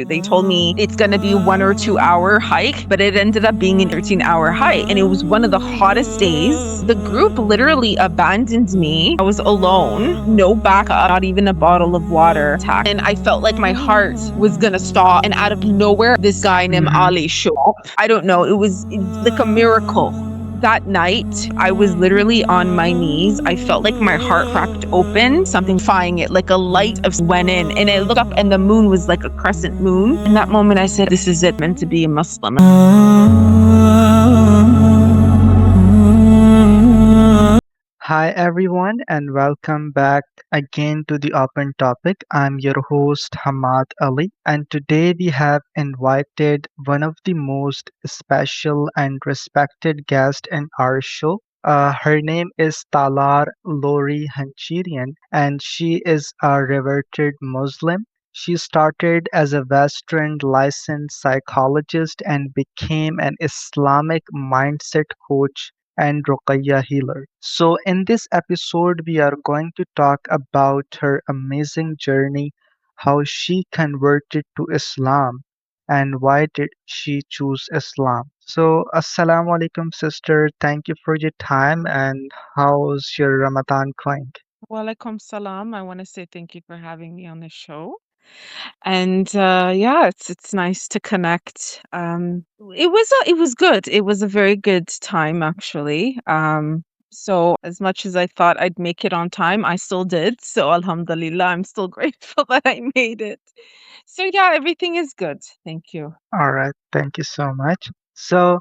They told me it's going to be 1 or 2 hour hike, but it ended up being an 13-hour hike. And it was one of the hottest days. The group literally abandoned me. I was alone, no backup, not even a bottle of water. And I felt like my heart was going to stop. And out of nowhere, this guy named Ali showed up. I don't know. It was like a miracle. That night, I was literally on my knees. I felt like my heart cracked open, something flying it, like a light of went in. And I looked up and the moon was like a crescent moon. In that moment, I said, this is it, meant to be a Muslim. Hi everyone and welcome back again to the open topic. I'm your host Hamad Ali, and today we have invited one of the most special and respected guests in our show. Her name is Talar Lori Hancherian, and she is a reverted Muslim. She started as a Western licensed psychologist and became an Islamic mindset coach and Ruqayya healer. So, in this episode, we are going to talk about her amazing journey, how she converted to Islam, and why did she choose Islam. So, Assalamu alaikum, sister. Thank you for your time, and how's your Ramadan going? Walaikum salam. I want to say thank you for having me on the show. And yeah, it's nice to connect. It was good. It was a very good time actually. So as much as I thought I'd make it on time, I still did. So Alhamdulillah, I'm still grateful that I made it. So yeah, everything is good. Thank you. All right, thank you so much. So,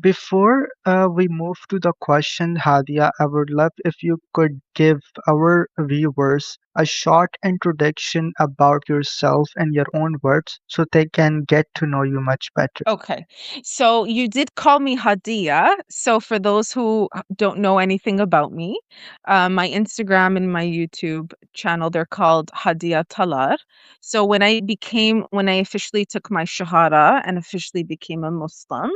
before we move to the question, Hadia, I would love if you could give our viewers a short introduction about yourself in your own words so they can get to know you much better. Okay. So you did call me Hadiya. So for those who don't know anything about me, my Instagram and my YouTube channel, they're called Hadiya Talar. So when I officially took my Shahada and officially became a Muslim,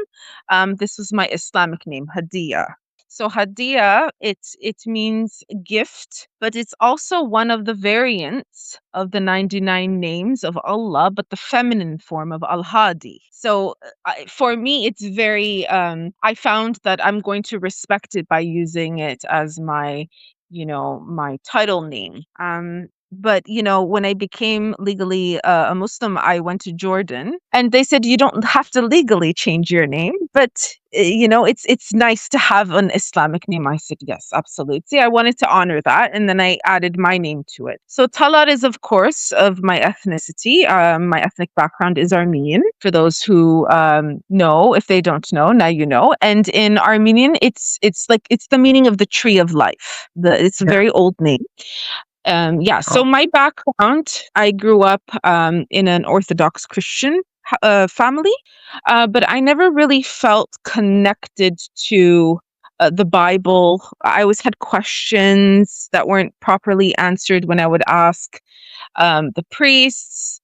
this was my Islamic name, Hadiya. So Hadiya, it means gift, but it's also one of the variants of the 99 names of Allah, but the feminine form of Al-Hadi. So for me, it's very, I found that I'm going to respect it by using it as my title name. But when I became legally a Muslim, I went to Jordan, and they said you don't have to legally change your name, but it's nice to have an Islamic name. I said yes, absolutely. I wanted to honor that, and then I added my name to it. So Talar is, of course, of my ethnicity. My ethnic background is Armenian. For those who know, if they don't know, now you know. And in Armenian, it's the meaning of the tree of life. It's a Yeah. very old name. So Oh, my background, I grew up in an Orthodox Christian family, but I never really felt connected to the Bible. I always had questions that weren't properly answered when I would ask the priests.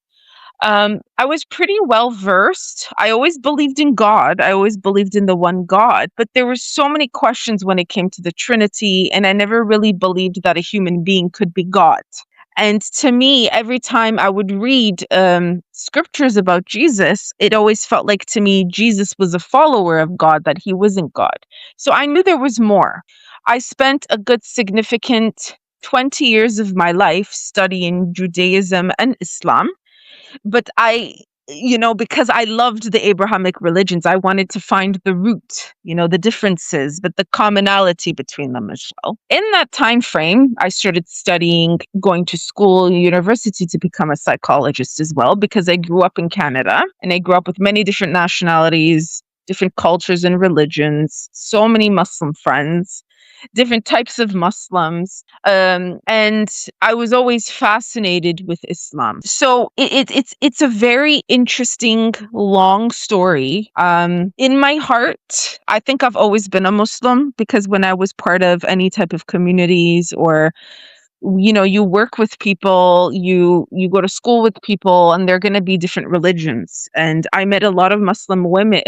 I was pretty well versed. I always believed in God. I always believed in the one God, but there were so many questions when it came to the Trinity, and I never really believed that a human being could be God. And to me, every time I would read scriptures about Jesus, it always felt like to me Jesus was a follower of God, that he wasn't God. So I knew there was more. I spent a good significant 20 years of my life studying Judaism and Islam, but because I loved the Abrahamic religions, I wanted to find the root, the differences, but the commonality between them as well. In that time frame, I started studying, going to school, university to become a psychologist as well, because I grew up in Canada and I grew up with many different nationalities, different cultures and religions, so many Muslim friends, different types of Muslims. And I was always fascinated with Islam. So it's a very interesting, long story. In my heart, I think I've always been a Muslim, because when I was part of any type of communities or you work with people, you go to school with people, and they're going to be different religions. And I met a lot of Muslim women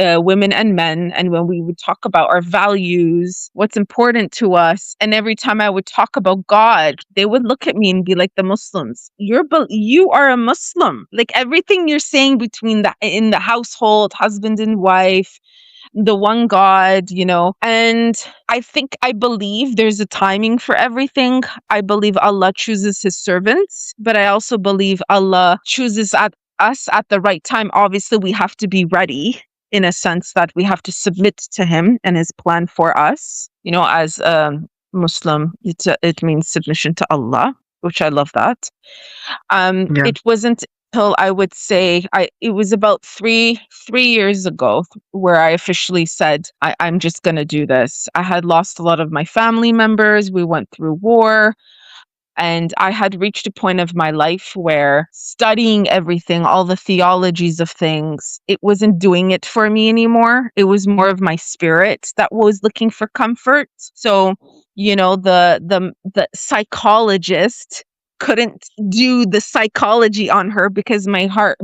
and men, and when we would talk about our values, what's important to us, and every time I would talk about God, they would look at me and be like, the Muslims, you are a Muslim. Like everything you're saying between the in the household, husband and wife, the one God, and I believe there's a timing for everything. I believe Allah chooses his servants, but I also believe Allah chooses us at the right time. Obviously, we have to be ready in a sense that we have to submit to him and his plan for us. As a Muslim, it means submission to Allah, which I love that. Yeah. It wasn't until I would say it was about three years ago where I officially said I'm just gonna do this. I had lost a lot of my family members. We went through war. And I had reached a point of my life where studying everything, all the theologies of things, it wasn't doing it for me anymore. It was more of my spirit that was looking for comfort. So, the psychologist couldn't do the psychology on her because my heart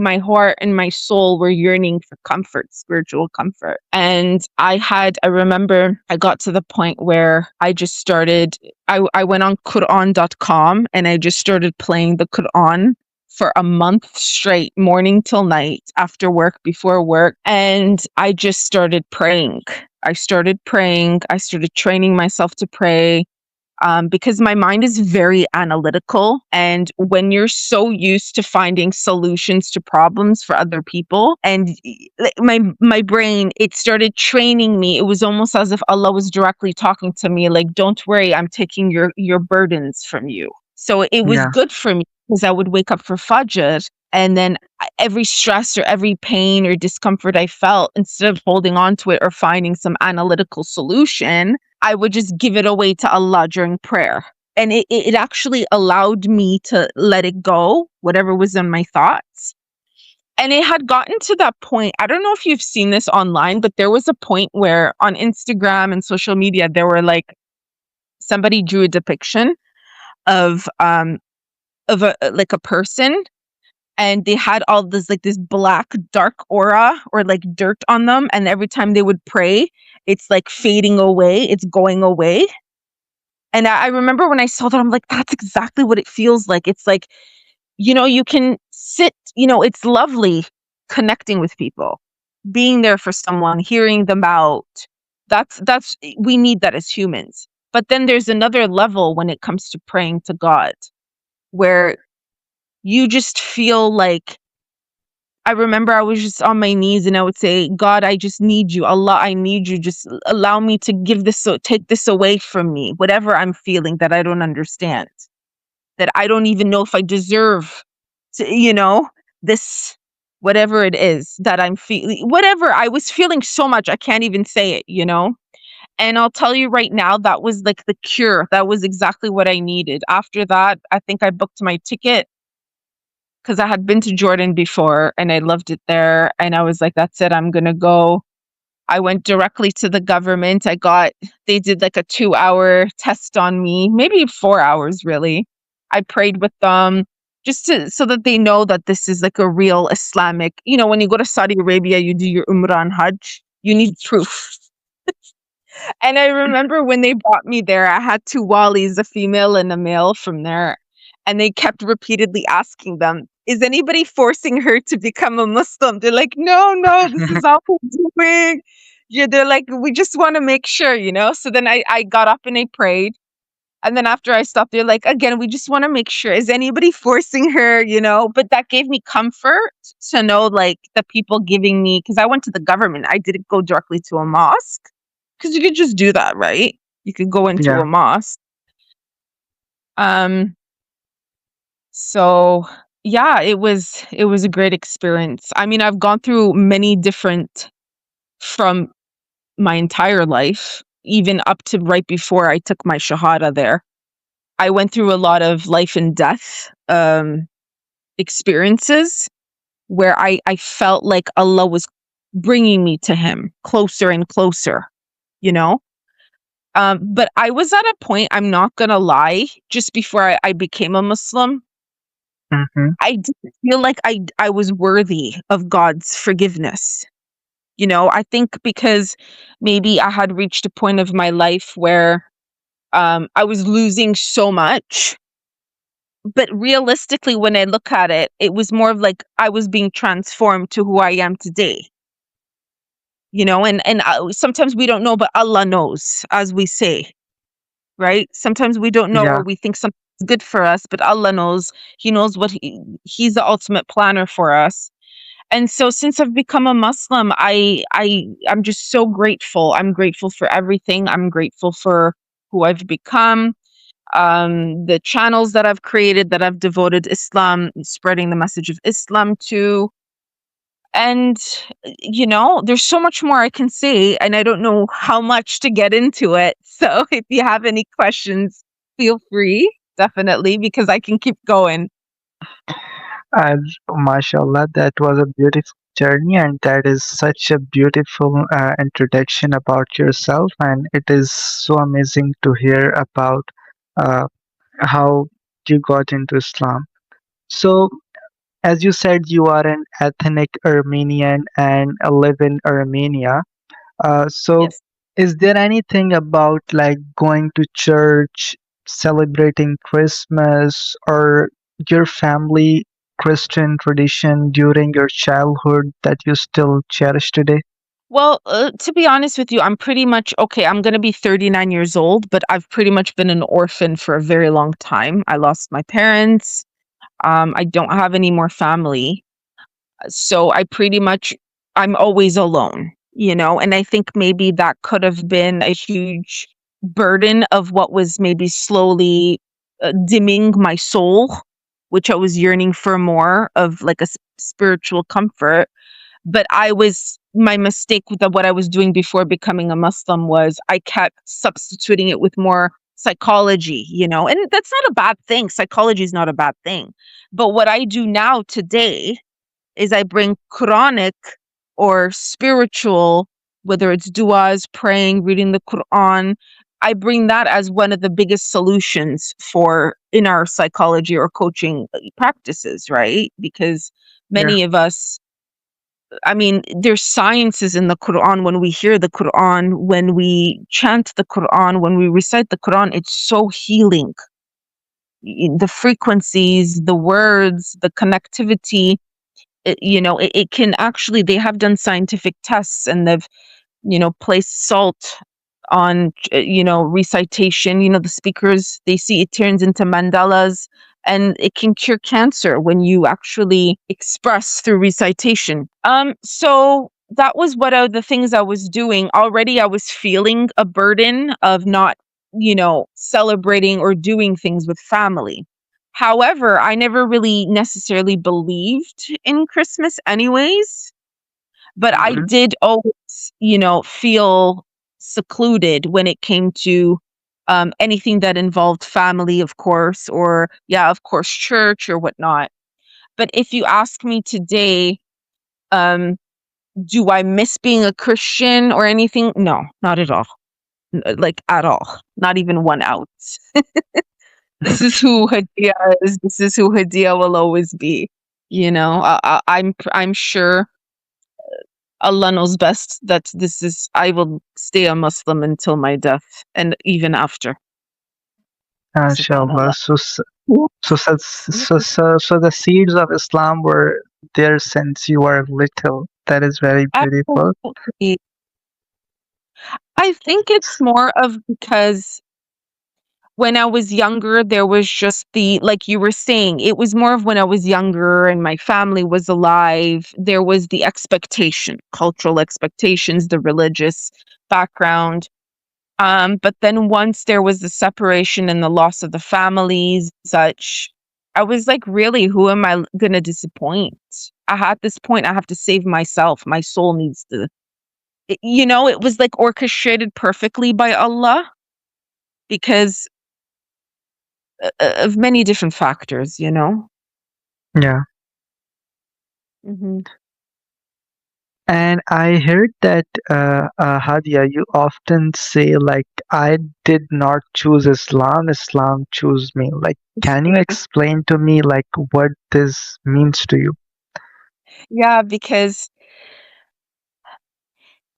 and my soul were yearning for comfort, spiritual comfort. And I remember I got to the point where I just started, I went on Quran.com and I just started playing the Quran for a month straight, morning till night, after work, before work. And I just started praying. I started training myself to pray. Because my mind is very analytical. And when you're so used to finding solutions to problems for other people, and my brain, it started training me. It was almost as if Allah was directly talking to me, like, don't worry, I'm taking your burdens from you. So it was Yeah. good for me because I would wake up for Fajr, and then every stress or every pain or discomfort I felt, instead of holding on to it or finding some analytical solution, I would just give it away to Allah during prayer. And it actually allowed me to let it go, whatever was in my thoughts. And it had gotten to that point. I don't know if you've seen this online, but there was a point where on Instagram and social media, there were like, somebody drew a depiction of a person, and they had all this like this black dark aura or like dirt on them, and every time they would pray, it's like fading away, it's going away. And I remember when I saw that, I'm like, that's exactly what it feels like. It's like, you can sit, it's lovely connecting with people, being there for someone, hearing them out. That's we need that as humans. But then there's another level when it comes to praying to God, where you just feel like, I remember I was just on my knees and I would say, God, I just need you. Allah, I need you. Just allow me to take this away from me, whatever I'm feeling that I don't understand, that I don't even know if I deserve to, this, whatever it is that I'm feeling, whatever. I was feeling so much, I can't even say it. And I'll tell you right now, that was like the cure. That was exactly what I needed. After that, I think I booked my ticket because I had been to Jordan before and I loved it there. And I was like, that's it, I'm going to go. I went directly to the government. They did like a 2-hour test on me, maybe 4 hours really. I prayed with them so that they know that this is like a real Islamic, when you go to Saudi Arabia, you do your Umrah and Hajj, you need proof. And I remember when they brought me there, I had two walis, a female and a male from there. And they kept repeatedly asking them, is anybody forcing her to become a Muslim? They're like, no, this is all we're doing. Yeah, they're like, we just want to make sure. So then I got up and I prayed. And then after I stopped, they're like, again, we just want to make sure. Is anybody forcing her? But that gave me comfort to know, like, the people giving me, because I went to the government. I didn't go directly to a mosque. Because you could just do that, right? You could go into Yeah. a mosque. Um, so yeah, it was a great experience. I mean, I've gone through many different from my entire life, even up to right before I took my shahada there. I went through a lot of life and death experiences where I felt like Allah was bringing me to him closer and closer, you know? But I was at a point, I'm not gonna lie, just before I became a Muslim, Mm-hmm. I didn't feel like I was worthy of God's forgiveness. I think because maybe I had reached a point of my life where I was losing so much. But realistically, when I look at it, it was more of like I was being transformed to who I am today. And sometimes we don't know, but Allah knows, as we say, right? Sometimes we don't know, or Yeah. we think something's good for us, but Allah knows. He knows He's the ultimate planner for us. And so since I've become a Muslim, I'm just so grateful. I'm grateful for everything. I'm grateful for who I've become, the channels that I've created, that I've devoted Islam, spreading the message of Islam to. And, there's so much more I can say, and I don't know how much to get into it. So if you have any questions, feel free, definitely, because I can keep going. And mashallah, that was a beautiful journey, and that is such a beautiful introduction about yourself. And it is so amazing to hear about uh, how you got into Islam. So, as you said, you are an ethnic Armenian and live in Armenia. So, Yes. is there anything about like going to church, celebrating Christmas, or your family Christian tradition during your childhood that you still cherish today? Well, to be honest with you, I'm pretty much okay. I'm going to be 39 years old, but I've pretty much been an orphan for a very long time. I lost my parents. I don't have any more family. So I'm always alone, and I think maybe that could have been a huge burden of what was maybe slowly dimming my soul, which I was yearning for more of, like a spiritual comfort. But my mistake with what I was doing before becoming a Muslim was I kept substituting it with more psychology, and that's not a bad thing. Psychology is not a bad thing. But what I do now today is I bring Quranic or spiritual, whether it's du'as, praying, reading the Quran, I bring that as one of the biggest solutions for in our psychology or coaching practices, right? Because Yeah, many of us, I mean, there's sciences in the Quran. When we hear the Quran, when we chant the Quran, when we recite the Quran, it's so healing. The frequencies, the words, the connectivity, it can actually, they have done scientific tests, and they've, placed salt on, recitation. The speakers, they see it turns into mandalas, and it can cure cancer when you actually express through recitation. So that was one of the things I was doing. Already I was feeling a burden of not, celebrating or doing things with family. However, I never really necessarily believed in Christmas anyways, but I mhm, did always, feel secluded when it came to anything that involved family, of course, or yeah, of course, church or whatnot. But if you ask me today, um, do I miss being a Christian or anything? No, not at all. Like at all. Not even 1 ounce. This is who Hadiya is. This is who Hadiya will always be. I'm sure Allah knows best that I will stay a Muslim until my death and even after. inshallah. Subhanallah. So the seeds of Islam were there since you were little. That is very beautiful. Absolutely. I think it's more of because when I was younger, there was just like you were saying, it was more of when I was younger and my family was alive, there was the expectation, cultural expectations, the religious background. But then once there was the separation and the loss of the families, such, I was like, really, who am I gonna disappoint? At this point, I have to save myself. My soul needs to, it was like orchestrated perfectly by Allah because of many different factors. Yeah. Hmm. And I heard that, Hadia, you often say, like, I did not choose Islam, Islam chose me. Like, can you explain to me, like, what this means to you? Yeah, because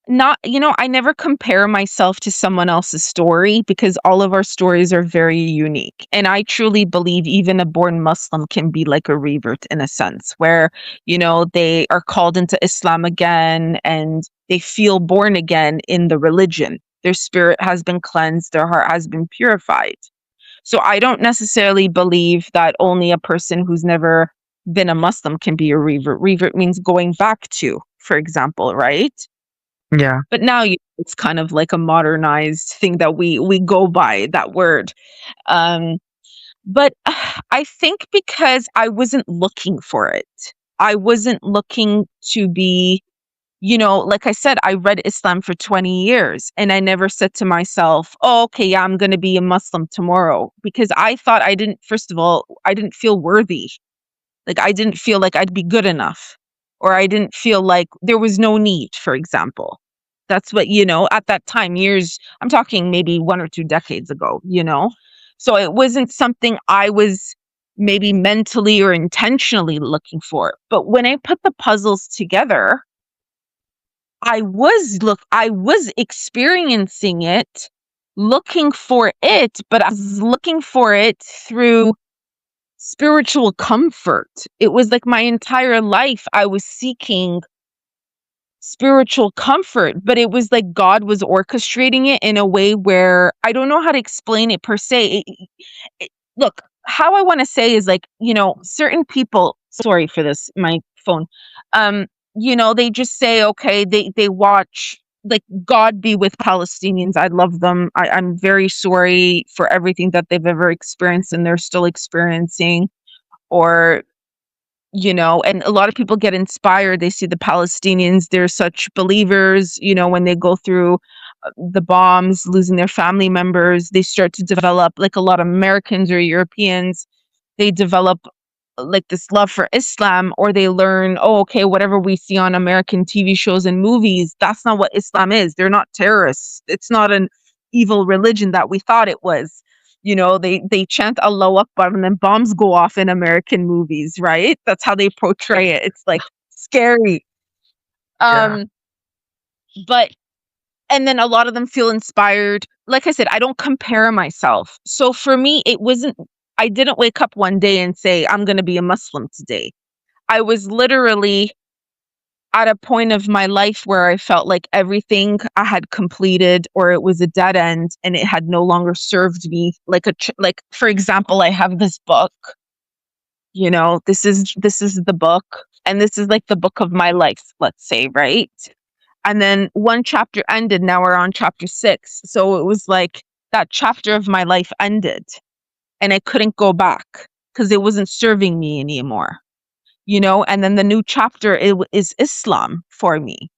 not, I never compare myself to someone else's story because all of our stories are very unique. And I truly believe even a born Muslim can be like a revert in a sense where, they are called into Islam again and they feel born again in the religion. Their spirit has been cleansed, their heart has been purified. So I don't necessarily believe that only a person who's never been a Muslim can be a revert. Revert means going back to, for example, right? Yeah, But now it's kind of like a modernized thing that we go by that word. Um, but I think because I wasn't looking for it, I wasn't looking to be, like I said, I read Islam for 20 years and I never said to myself, oh, okay, yeah, I'm going to be a Muslim tomorrow because I thought first of all, I didn't feel worthy. Like I didn't feel like I'd be good enough, or I didn't feel like there was no need, for example. That's what, at that time, years, I'm talking maybe 1 or 2 decades ago. So it wasn't something I was maybe mentally or intentionally looking for. But when I put the puzzles together, I was experiencing it, looking for it, but I was looking for it through spiritual comfort. It was like my entire life I was seeking spiritual comfort, but it was like God was orchestrating it in a way where I don't know how to explain it per se. Look, how I want to say is like, certain people, sorry for this, my phone. Um, they just say, okay, they watch like God be with Palestinians. I love them. I'm very sorry for everything that they've ever experienced and they're still experiencing. Or and a lot of people get inspired. They see the Palestinians, they're such believers, when they go through the bombs, losing their family members, they start to develop, like a lot of Americans or Europeans, they develop like this love for Islam, or they learn, oh, okay, whatever we see on American TV shows and movies, that's not what Islam is. They're not terrorists. It's not an evil religion that we thought it was. They chant Allahu Akbar and then bombs go off in American movies, right? That's how they portray it. It's like scary. yeah, Um, but and then a lot of them feel inspired. Like I said, I don't compare myself. So for me, I didn't wake up one day and say, I'm going to be a Muslim today. I was literally at a point of my life where I felt like everything I had completed or it was a dead end and it had no longer served me like like, for example, I have this book, this is the book, and this is like the book of my life, let's say, right? And then one chapter ended. Now we're on chapter 6. So it was like that chapter of my life ended and I couldn't go back because it wasn't serving me anymore, and then the new chapter is Islam for me.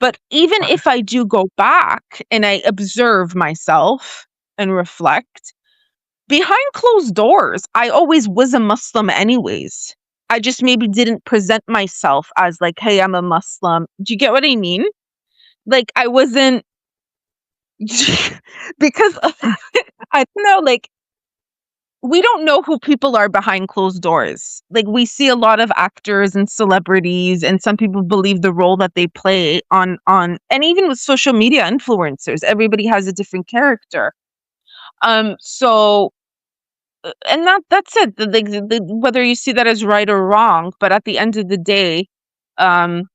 But even if I do go back and I observe myself and reflect, behind closed doors, I always was a Muslim anyways. I just maybe didn't present myself as like, hey, I'm a Muslim. Do you get what I mean? Like I wasn't because I don't know, like we don't know who people are behind closed doors. Like we see a lot of actors and celebrities, and some people believe the role that they play on and even with social media influencers, everybody has a different character. So and that's it. Whether you see that as right or wrong, but at the end of the day, um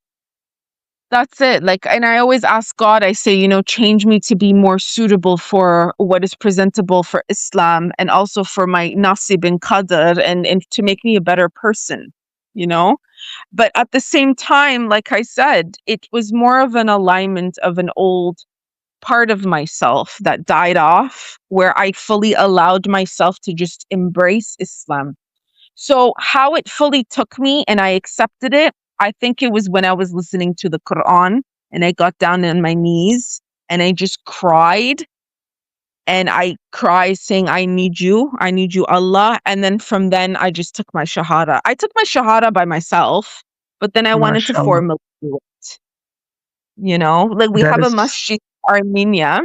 that's it. Like, and I always ask God, I say, change me to be more suitable for what is presentable for Islam and also for my nasib and qadr, and to make me a better person, you know? But at the same time, like I said, it was more of an alignment of an old part of myself that died off, where I fully allowed myself to just embrace Islam. So how it fully took me and I accepted it, I think it was when I was listening to the Quran and I got down on my knees and I just cried, and I cried saying, I need you, Allah. And then from then I just took my Shahada. I took my Shahada by myself, but then I wanted to mashallah. formally do it. Like we That have a is, masjid in Armenia,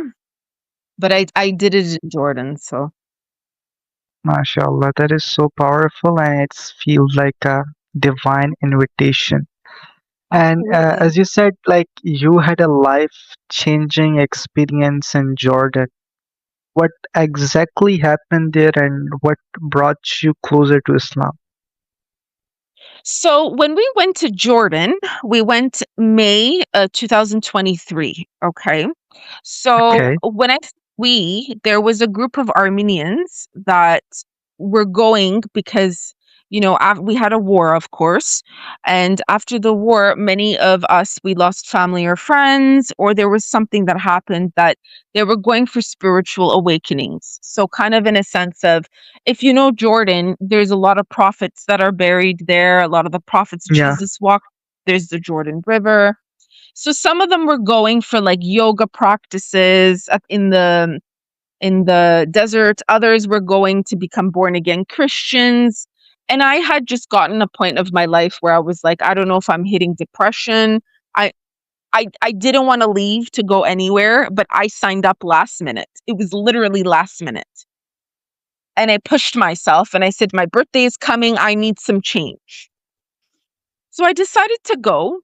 but I did it in Jordan. So mashallah, that is so powerful and it feels like a divine invitation. And absolutely. as you said, like you had a life-changing experience in Jordan. What exactly happened there and what brought you closer to Islam? So when we went to Jordan, we went May 2023. Okay. So Okay. when there was a group of Armenians that were going because, we had a war, of course. And after the war, many of us, we lost family or friends, or there was something that happened that they were going for spiritual awakenings. So, kind of in a sense of, if you know Jordan, there's a lot of prophets that are buried there. A lot of the prophets Yeah. Jesus walked. There's the Jordan River. So some of them were going for like yoga practices up in the desert. Others were going to become born again Christians. And I had just gotten a point of my life where I was like, I don't know if I'm hitting depression. I I didn't want to leave to go anywhere, but I signed up last minute. It was literally last minute. And I pushed myself and I said, my birthday is coming. I need some change. So I decided to go.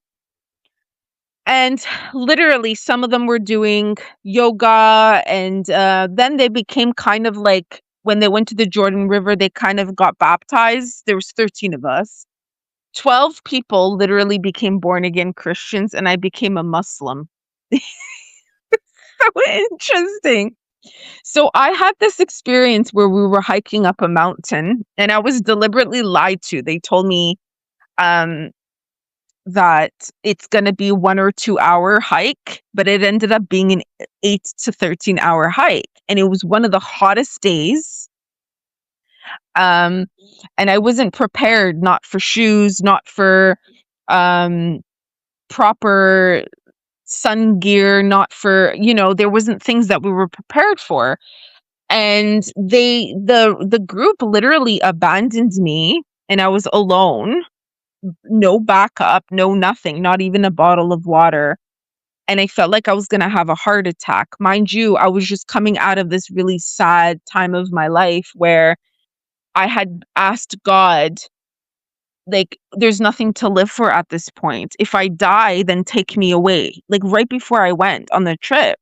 And literally, some of them were doing yoga. And then they became kind of like when they went to the Jordan River, they kind of got baptized. There was 13 of us. 12 people literally became born again Christians, and I became a Muslim. So interesting. So I had this experience where we were hiking up a mountain and I was deliberately lied to. They told me um, that it's going to be 1 or 2 hour hike, but it ended up being an 8 to 13 hour hike. And it was one of the hottest days. Um, and I wasn't prepared, not for shoes, not for um, proper sun gear, not for, there wasn't things that we were prepared for. And the group literally abandoned me and I was alone, no backup, no nothing, not even a bottle of water. And I felt like I was going to have a heart attack. Mind you, I was just coming out of this really sad time of my life where I had asked God, like, there's nothing to live for at this point. If I die, then take me away. Like, right before I went on the trip.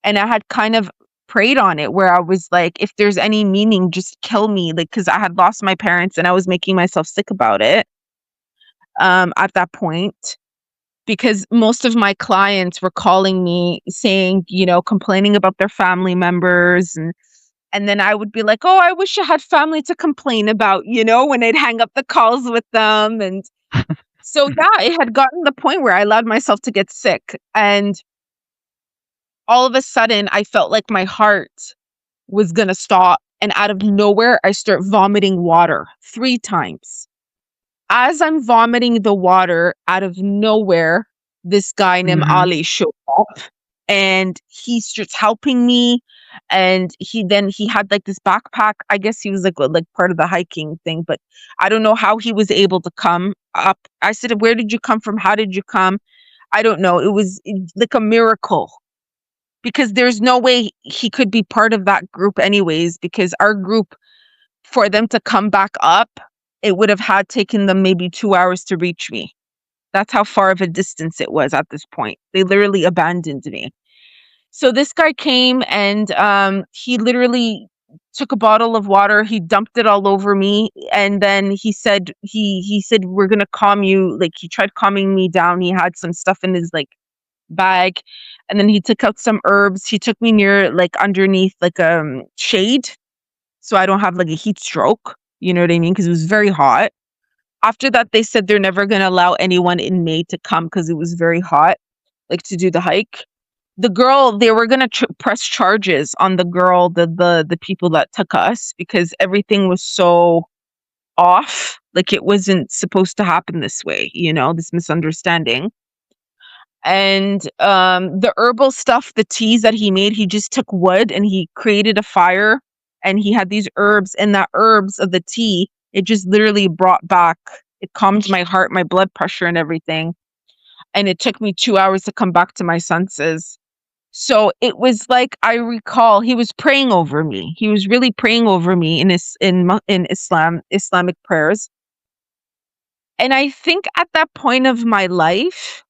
And I had kind of prayed on it where I was like, if there's any meaning, just kill me. Like, because I had lost my parents and I was making myself sick about it at that point. Because most of my clients were calling me saying, complaining about their family members. And then I would be like, oh, I wish I had family to complain about, when I'd hang up the calls with them. And so, yeah, it had gotten to the point where I allowed myself to get sick. And all of a sudden, I felt like my heart was going to stop. And out of nowhere, I start vomiting water 3 times. As I'm vomiting the water, out of nowhere, this guy named Mm-hmm. Ali showed up and he starts helping me. And he had like this backpack. I guess he was like part of the hiking thing, but I don't know how he was able to come up. I said, where did you come from? How did you come? I don't know. It was like a miracle because there's no way he could be part of that group anyways, because our group, for them to come back up, it would have had taken them maybe 2 hours to reach me. That's how far of a distance it was at this point. They literally abandoned me. So this guy came and he literally took a bottle of water, he dumped it all over me, and then he said we're gonna calm you. Like he tried calming me down. He had some stuff in his like bag, and then he took out some herbs. He took me near like underneath like shade so I don't have like a heat stroke. You know what I mean? Because it was very hot. After that, they said they're never going to allow anyone in May to come because it was very hot, like to do the hike. The girl, they were going to press charges on the girl, the people that took us because everything was so off. Like it wasn't supposed to happen this way, this misunderstanding. And the herbal stuff, the teas that he made, he just took wood and he created a fire and he had these herbs, and the herbs of the tea, it just literally brought back, it calmed my heart, my blood pressure and everything. and it took me 2 hours to come back to my senses. So it was like I recall he was praying over me. He was really praying over me in Islamic prayers. And I think at that point of my life,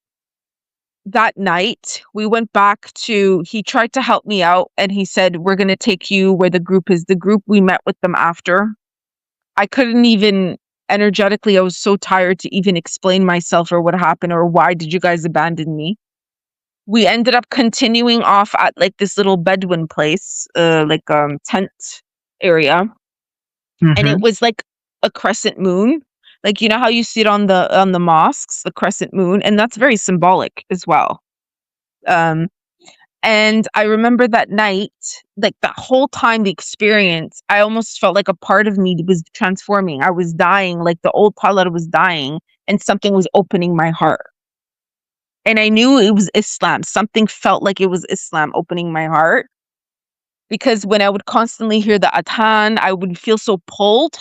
that night, we went back to he tried to help me out and he said, "We're going to take you where the group is." The group, we met with them after. I couldn't even energetically, I was so tired to even explain myself or what happened or why did you guys abandon me. We ended up continuing off at like this little Bedouin place, tent area, and Mm-hmm. it was like a crescent moon. Like you know how you see it on the mosques, the crescent moon, and that's very symbolic as well. Um, and I remember that night, like that whole time, the experience, I almost felt like a part of me was transforming. I was dying, like the old Talar was dying, and something was opening my heart. And I knew it was Islam. Something felt like it was Islam opening my heart because when I would constantly hear the Adhan, I would feel so pulled.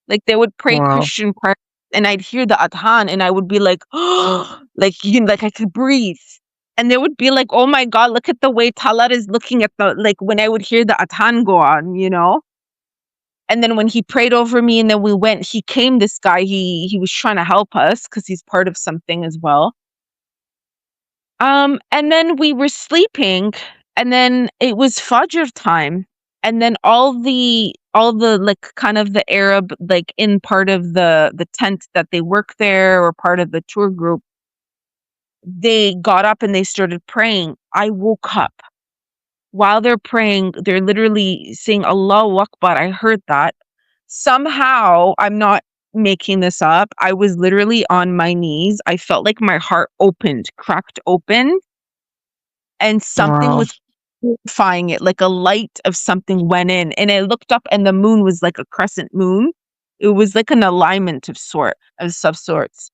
Like they would pray Wow. Christian prayer and I'd hear the Adhan and I would be like, oh, like I could breathe. And they would be like, oh my God, look at the way Talar is looking at like when I would hear the Adhan go on. And then when he prayed over me and then we went, he came, this guy, he was trying to help us because he's part of something as well. And then we were sleeping, and then it was Fajr time, and then all the like kind of the Arab like in part of the tent that they work there or part of the tour group, they got up and they started praying. I woke up while they're praying. They're literally saying Allahu Akbar. I heard that. Somehow, I'm not making this up. I was literally on my knees. I felt like my heart opened, cracked open and something Wow. was purifying it, like a light of something went in. And I looked up and the moon was like a crescent moon. It was like an alignment of some sorts.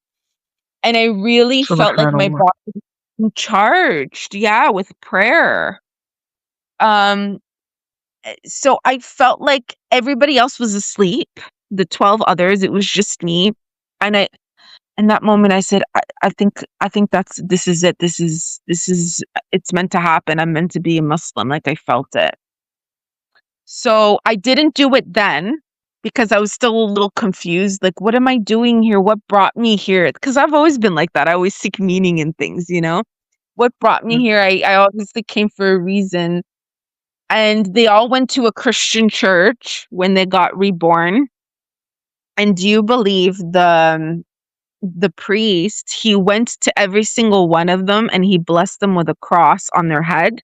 And I really felt like my Subhanallah. body was charged, yeah, with prayer. Um, so I felt like everybody else was asleep, the 12 others, it was just me. And I in that moment I said, I think this is it. This is it's meant to happen. I'm meant to be a Muslim. Like I felt it. So I didn't do it then because I was still a little confused. Like, what am I doing here? What brought me here? Because I've always been like that. I always seek meaning in things. What brought me Mm. here? I obviously came for a reason. And they all went to a Christian church when they got reborn. And do you believe the priest, he went to every single one of them and he blessed them with a cross on their head.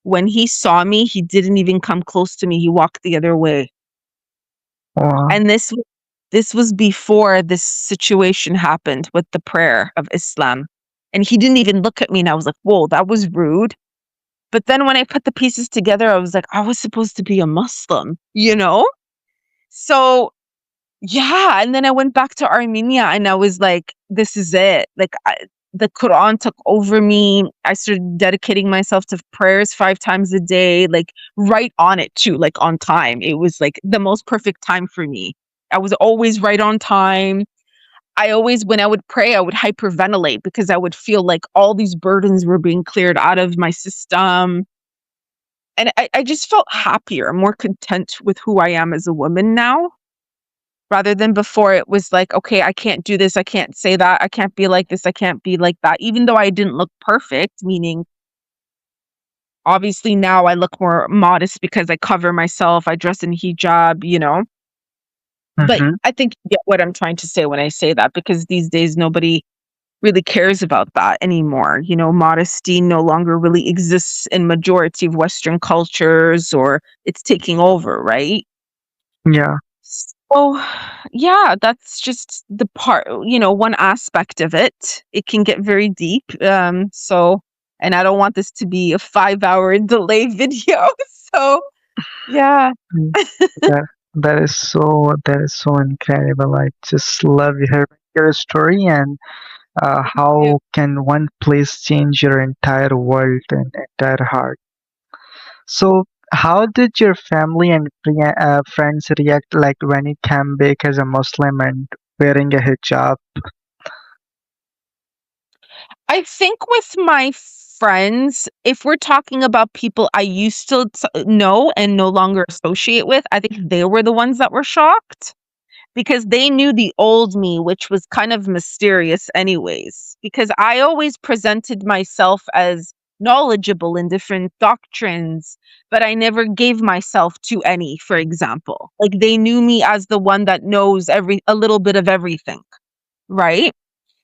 When he saw me, he didn't even come close to me. He walked the other way. Wow. And this was before this situation happened with the prayer of Islam. And he didn't even look at me and I was like, "Whoa, that was rude." But then when I put the pieces together, I was like, I was supposed to be a Muslim? So yeah, and then I went back to Armenia and I was like, this is it. Like the Quran took over me. I started dedicating myself to prayers 5 times a day, like right on it too, like on time. It was like the most perfect time for me. I was always right on time. I always, when I would pray, I would hyperventilate because I would feel like all these burdens were being cleared out of my system. And I just felt happier, more content with who I am as a woman now rather than before it was like, okay, I can't do this, I can't say that, I can't be like this, I can't be like that, even though I didn't look perfect, meaning obviously now I look more modest because I cover myself, I dress in hijab. But Mm-hmm. I think you get what I'm trying to say when I say that because these days nobody really cares about that anymore. Modesty no longer really exists in majority of Western cultures or it's taking over, right? Yeah. So, yeah, that's just the one aspect of it. It can get very deep. And I don't want this to be a 5-hour delay video. So, yeah. Mm. That that is so incredible. I just love hearing your story and Thank you. how can one place change your entire world and entire heart. So, how did your family and friends react like when you came back as a Muslim and wearing a hijab? I think with my friends, if we're talking about people I used to know and no longer associate with, I think they were the ones that were shocked because they knew the old me, which was kind of mysterious, anyways. Because I always presented myself as knowledgeable in different doctrines, but I never gave myself to any, for example. Like they knew me as the one that knows a little bit of everything, right?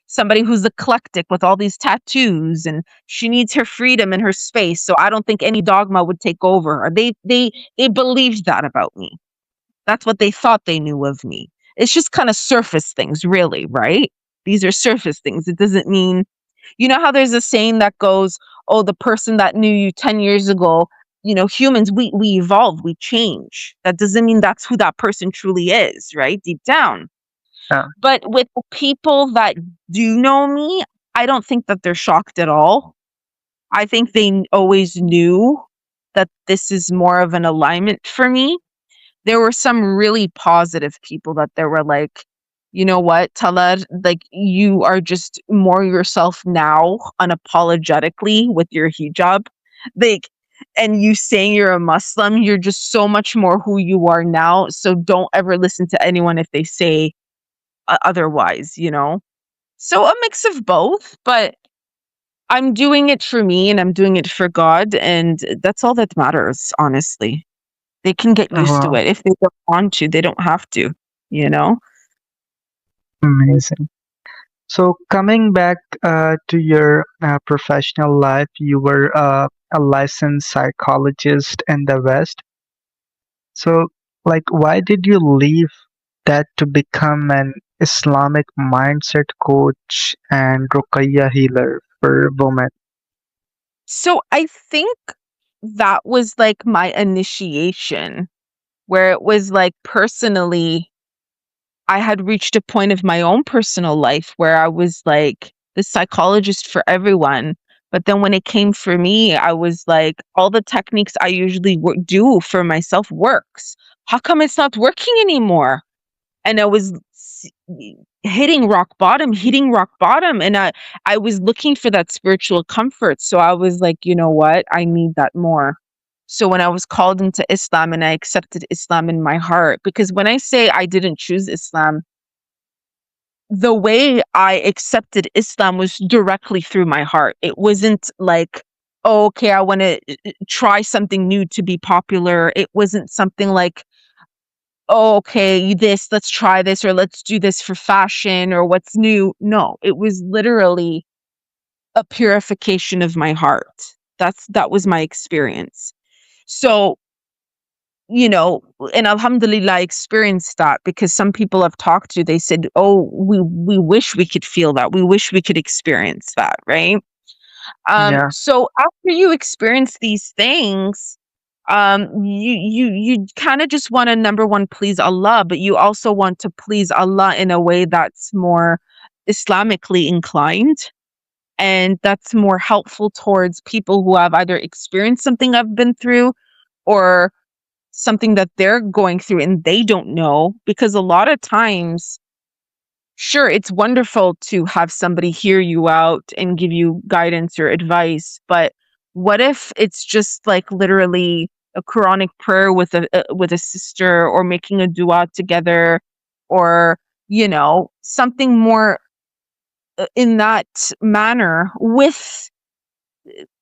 Somebody who's eclectic with all these tattoos and she needs her freedom and her space. So I don't think any dogma would take over her. They believed that about me. That's what they thought they knew of me. It's just kind of surface things, really, right? These are surface things. It doesn't mean, you know how there's a saying that goes, oh, the person that knew you 10 years ago, humans, we evolve, we change. That doesn't mean that's who that person truly is, right? Deep down. Yeah. But with the people that do know me, I don't think that they're shocked at all. I think they always knew that this is more of an alignment for me. There were some really positive people that they were like, you know what, Talar, like you are just more yourself now, unapologetically with your hijab. Like, and you saying you're a Muslim, you're just so much more who you are now. So don't ever listen to anyone if they say otherwise. So a mix of both, but I'm doing it for me and I'm doing it for God. And that's all that matters, honestly. They can get Oh, used to wow, it. If they don't want to, they don't have to, you know? amazing. So coming back to your professional life, you were a licensed psychologist in the West. So, like, why did you leave that to become an Islamic mindset coach and Ruqayya healer for women? So I think that was like my initiation, where it was like personally, I had reached a point of my own personal life where I was like the psychologist for everyone. But then when it came for me, I was like, all the techniques I usually do for myself works. How come it's not working anymore? And I was hitting rock bottom, and I was looking for that spiritual comfort. So I was like, you know what? I need that more. So when I was called into Islam and I accepted Islam in my heart, because when I say I didn't choose Islam, the way I accepted Islam was directly through my heart. It wasn't like, oh, okay, I want to try something new to be popular. It wasn't something like, oh, okay, let's try this or let's do this for fashion or what's new. No, it was literally a purification of my heart. That was my experience. So, you know, and alhamdulillah, I experienced that because some people I've talked to, they said, oh, we wish we could feel that. We wish we could experience that, right? Yeah, So after you experience these things, you kind of just want to, number one, please Allah, but you also want to please Allah in a way that's more Islamically inclined and that's more helpful towards people who have either experienced something I've been through or something that they're going through and they don't know. Because a lot of times, sure, it's wonderful to have somebody hear you out and give you guidance or advice, but what if it's just like literally a Quranic prayer with a sister, or making a dua together, or something more in that manner with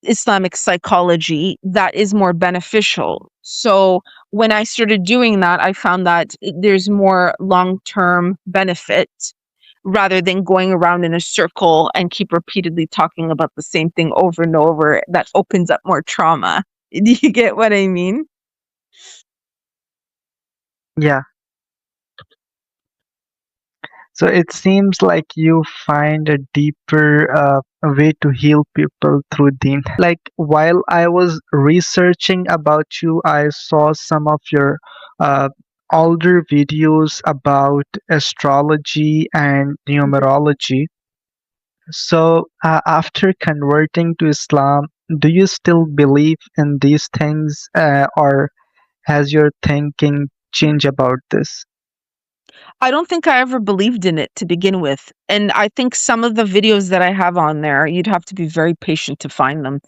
Islamic psychology that is more beneficial. So when I started doing that, I found that there's more long-term benefit rather than going around in a circle and keep repeatedly talking about the same thing over and over. That opens up more trauma. Do you get what I mean? yeah. So it seems like you find a deeper way to heal people through Deen. Like while I was researching about you, I saw some of your uh, older videos about astrology and numerology. So after converting to Islam, do you still believe in these things, or has your thinking changed about this? I don't think I ever believed in it to begin with. And I think some of the videos that I have on there, you'd have to be very patient to find them.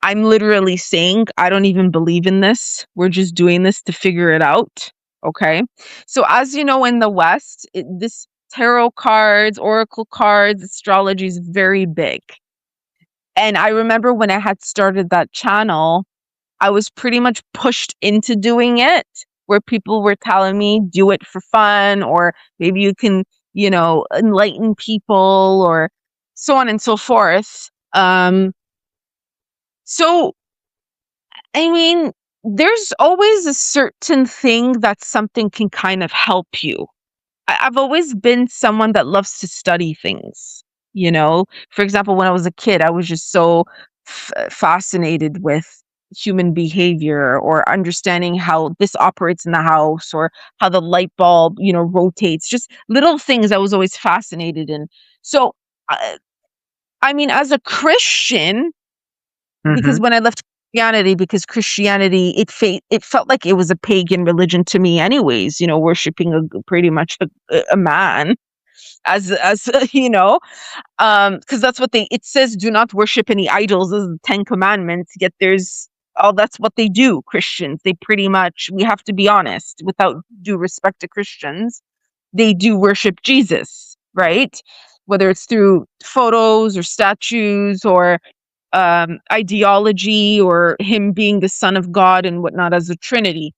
I'm literally saying, I don't even believe in this. We're just doing this to figure it out. Okay. So, as you know, in the West, this tarot cards, oracle cards, astrology is very big. And I remember when I had started that channel, I was pretty much pushed into doing it, where people were telling me, do it for fun, or maybe you can, enlighten people, or so on and so forth. So, I mean, there's always a certain thing that something can kind of help you. I've always been someone that loves to study things. For example, when I was a kid, I was just so fascinated with human behavior, or understanding how this operates in the house, or how the light bulb, rotates, just little things I was always fascinated in. So, uh, I mean, as a Christian, because Mm-hmm. when I left Christianity, because Christianity, it felt like it was a pagan religion to me anyways, worshiping pretty much a man, as because that's what it says, do not worship any idols, as the 10 commandments, yet that's what they do. Christians, they pretty much, we have to be honest, without due respect to Christians, they do worship Jesus, right? Whether it's through photos or statues, or ideology, or him being the son of God and whatnot, as a trinity.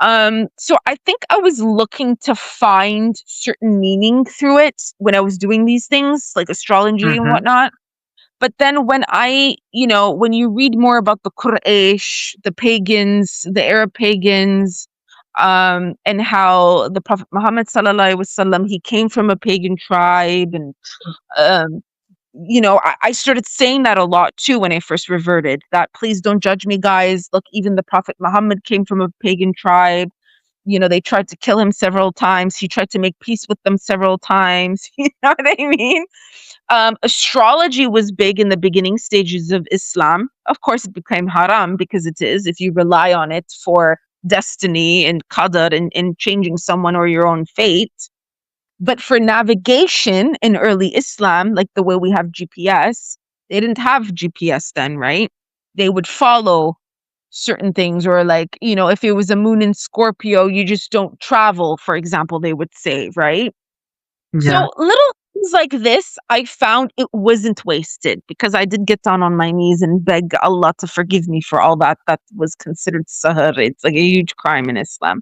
So I think I was looking to find certain meaning through it when I was doing these things, like astrology and Mm-hmm. whatnot. But then when you read more about the Quraysh, the pagans, the Arab pagans, and how the Prophet Muhammad sallallahu alaihi wasallam, he came from a pagan tribe, and um, I started saying that a lot too when I first reverted. That, please don't judge me, guys. Look, even the Prophet Muhammad came from a pagan tribe. They tried to kill him several times. He tried to make peace with them several times. You know what I mean? Astrology was big in the beginning stages of Islam. Of course, it became haram, because it is, if you rely on it for destiny and qadar, and changing someone or your own fate. But for navigation in early Islam, like the way we have GPS, they didn't have GPS then, right? They would follow certain things, or like, if it was a moon in Scorpio, you just don't travel, for example, they would say, right? Yeah. So little things like this, I found it wasn't wasted, because I did get down on my knees and beg Allah to forgive me for all that was considered sahar. It's like a huge crime in Islam.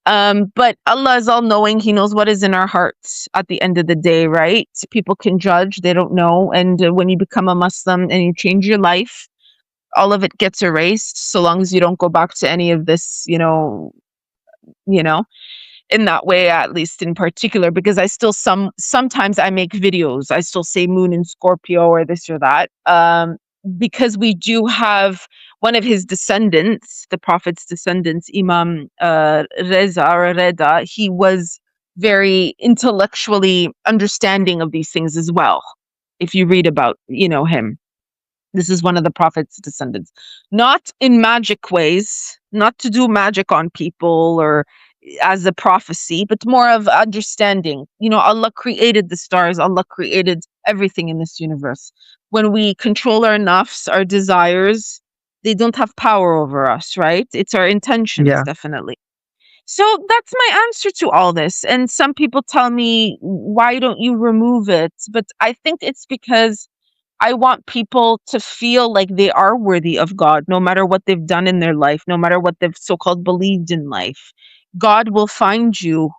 But Allah is all knowing. He knows what is in our hearts at the end of the day, right? People can judge, they don't know. And when you become a Muslim and you change your life, all of it gets erased, so long as you don't go back to any of this, you know, in that way, at least in particular, because I still sometimes I make videos. I still say moon in Scorpio, or this or that. Because we do have one of his descendants, the Prophet's descendants, Imam Reza or Reda, he was very intellectually understanding of these things as well. If you read about, him, this is one of the Prophet's descendants. Not in magic ways, not to do magic on people or as a prophecy, but more of understanding. Allah created the stars, Allah created everything in this universe. When we control our nafs, our desires, they don't have power over us, right? It's our intentions, Yeah. definitely. So that's my answer to all this. And some people tell me, why don't you remove it? But I think it's because I want people to feel like they are worthy of God, no matter what they've done in their life, no matter what they've so called believed in life. God will find you,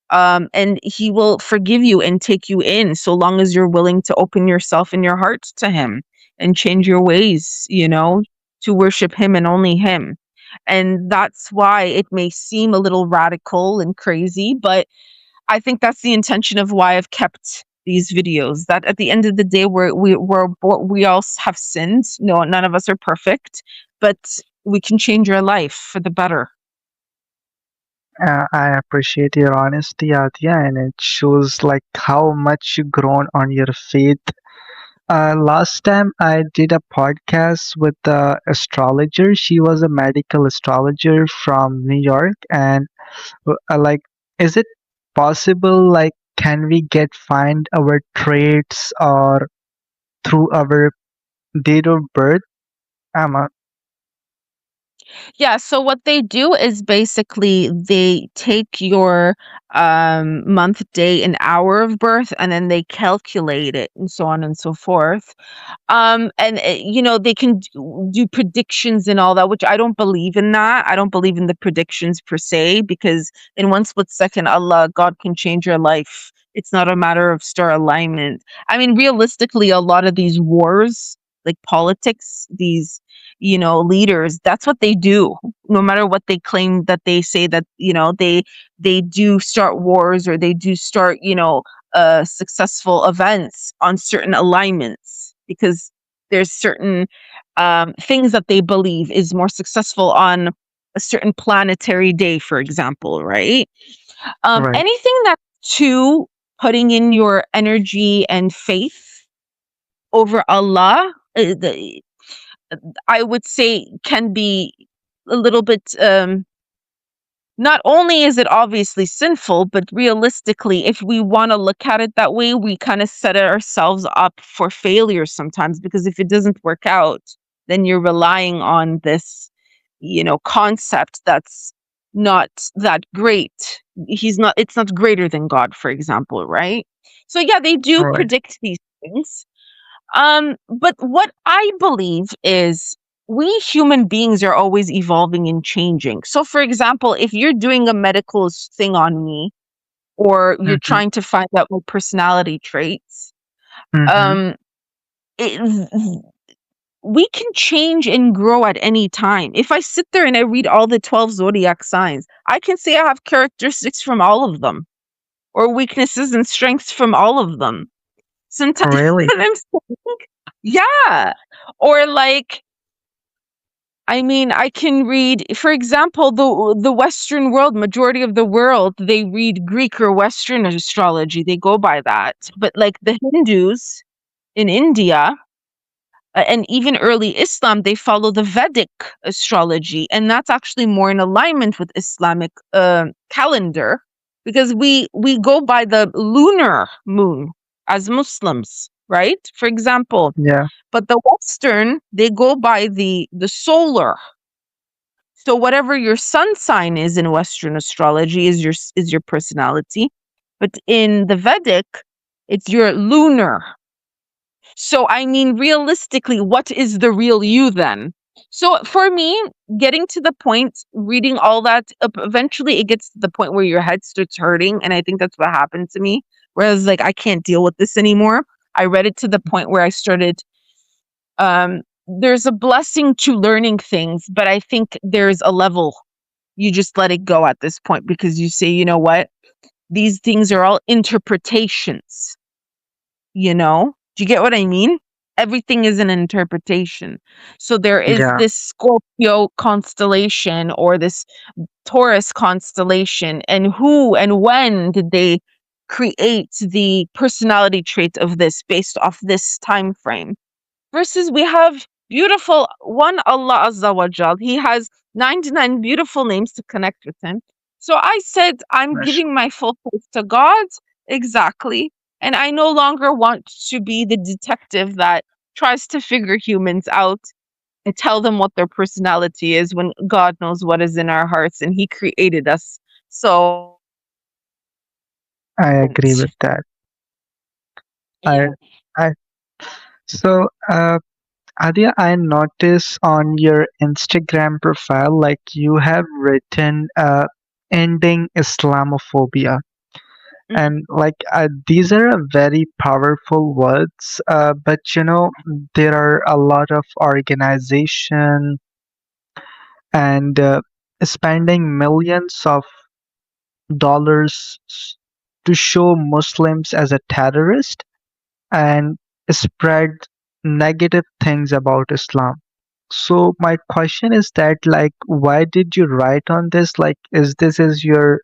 and He will forgive you and take you in, so long as you're willing to open yourself and your heart to Him and change your ways, to worship Him and only Him. And that's why it may seem a little radical and crazy, but I think that's the intention of why I've kept these videos. That at the end of the day, we all have sinned. No, none of us are perfect, but we can change our life for the better. I appreciate your honesty, Adya, and it shows like how much you grown on your faith. Last time I did a podcast with the astrologer. She was a medical astrologer from New York, and like, is it possible? Like, can we get find our traits or through our date of birth? Amma. Yeah, so what they do is basically they take your month, day, and hour of birth, and then they calculate it, and so on and so forth. And they can do predictions and all that, which I don't believe in that. I don't believe in the predictions per se, because in one split second, God can change your life. It's not a matter of star alignment. I mean, realistically, a lot of these wars, like politics, these leaders, that's what they do. No matter what they claim, that they say that they do start wars, or they do start successful events on certain alignments, because there's certain things that they believe is more successful on a certain planetary day, for example, right? Right. Anything that's to putting in your energy and faith over Allah, I would say can be a little bit, not only is it obviously sinful, but realistically, if we want to look at it that way, we kind of set ourselves up for failure sometimes, because if it doesn't work out, then you're relying on this, concept that's not that great. It's not greater than God, for example, right? So yeah, they do Right. predict these things. But what I believe is we human beings are always evolving and changing. So, for example, if you're doing a medical thing on me, or you're Mm-hmm. trying to find out my personality traits, Mm-hmm. um, it, we can change and grow at any time. If I sit there and I read all the 12 zodiac signs, I can say I have characteristics from all of them, or weaknesses and strengths from all of them. Sometimes Really? I'm yeah. Or like, I mean, I can read, for example, the Western world, majority of the world, they read Greek or Western astrology. They go by that. But like the Hindus in India, and even early Islam, they follow the Vedic astrology, and that's actually more in alignment with Islamic calendar, because we go by the lunar moon as Muslims, right? For example, Yeah. but the Western, they go by the solar. So whatever your sun sign is in Western astrology is your personality, but in the Vedic, it's your lunar. So I mean, realistically, what is the real you then? So for me, getting to the point, reading all that, eventually it gets to the point where your head starts hurting, and I think that's what happened to me. Whereas, like, I can't deal with this anymore. I read it to the point where I started, there's a blessing to learning things, but I think there's a level you just let it go at this point, because you say, you know what, these things are all interpretations. Do you get what I mean? Everything is an interpretation. So there is Yeah. this Scorpio constellation, or this Taurus constellation, and who and when did they create the personality trait of this based off this time frame? Versus we have beautiful one Allah Azza wa Jal. He has 99 beautiful names to connect with him. So I said, I'm Mash- giving my full faith to God. Exactly. And I no longer want to be the detective that tries to figure humans out and tell them what their personality is, when God knows what is in our hearts and He created us. So, I agree with that. I, yeah. I, so, Adia, I notice on your Instagram profile, like you have written, ending Islamophobia. And like these are very powerful words, but there are a lot of organization and spending millions of dollars to show Muslims as a terrorist and spread negative things about Islam. So my question is that, like, why did you write on this? Like, is your